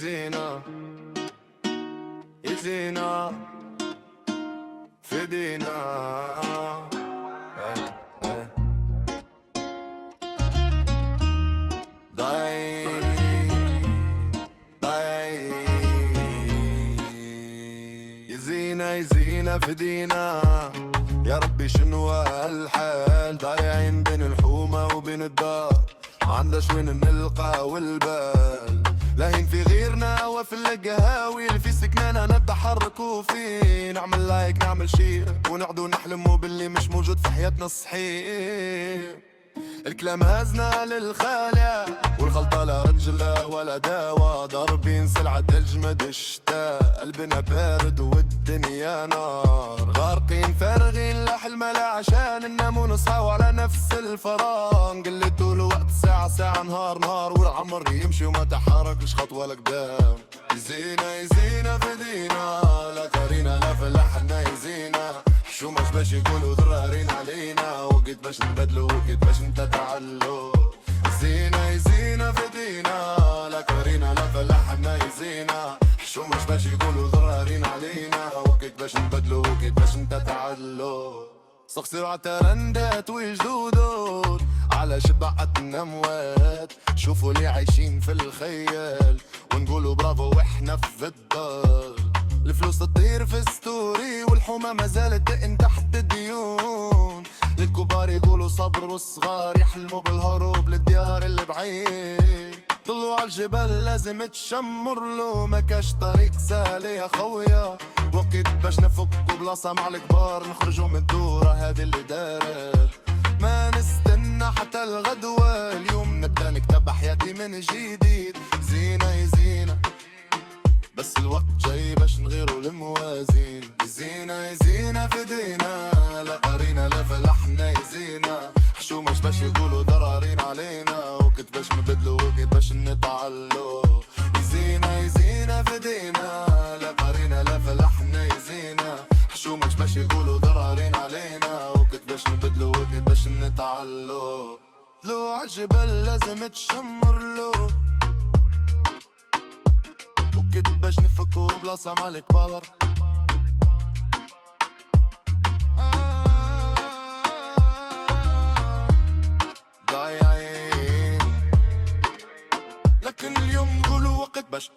يزينا يزينا فدينا يزينا فدينا يا ربي شنو هالحال، ضايعين بين الحومة وبين الدار، معندناش وين نلقى والبال، لاهين في غيرنا وفي القهاوي اللي في سكنانا نتحركوا فيه، نعمل لايك نعمل شير ونقعدوا نحلموا باللي مش موجود في حياتنا الصحيح. الكلام هزنا للخالع والخلطة لا رجلة ولا دوا، ضاربين سلعة الجمد الشتاء، قلبنا بارد والدنيا نار، غارقين فارغين لا حلم لا عشان ننام ونصحى على نفس الفراغ، قلت طول الوقت ساعة ساعة نهار نهار والعمر يمشي وما تحركش خطوة لقدام. يزينا يزينا فدينا لا كارينا لا فلحنا يزينا، حشومة باش يقولوا ضرارين علينا، وقت باش نبدلو وقت باش نتعلو. يزينا يزينا فدينا لا كارينا لا فلحنا يزينا، حشومة باش يقولوا ضرارين علينا، وقت باش نبدلو وقت باش نتعلو. استقصروا عالترندات وجدودود على شبعتنا اموات، شوفوا اللي عايشين في الخيال ونقولوا برافو واحنا في الدار. الفلوس تطير في ستوري والحومة ما زالت تئن تحت الديون، للكبار يقولوا صبر والصغار يحلموا بالهروب للديار اللي بعيد. طلعوا عالجبل لازم تشمر له، ما كاش طريق سهل يا خويا، وقت باش نفكوا بلاصة مع الكبار نخرجوا من الدورة هذه اللي دارت. ما نستنى حتى الغدوة، اليوم نبدا نكتب حياتي من جديد. زينة يزينا بس الوقت جاي باش نغيروا الموازين. يزينا يزينا فدينا لا قرينا لا فلحنا يزينا، حشومة باش يقولوا ضرارين علينا، وقت باش نبدلوا وقت باش نتعلو. يزينا يزينا فدينا لا قرينا لا فلحنا يزينا، حشومة باش يقولوا ضرارين علينا، وقت باش نبدلوا وقت باش نتعلو. لو عالجبل لازم تشمر له، وقت باش نفكوا بلاصة مع الكبار. ضايعين لكن اليوم نقولوا وقت باش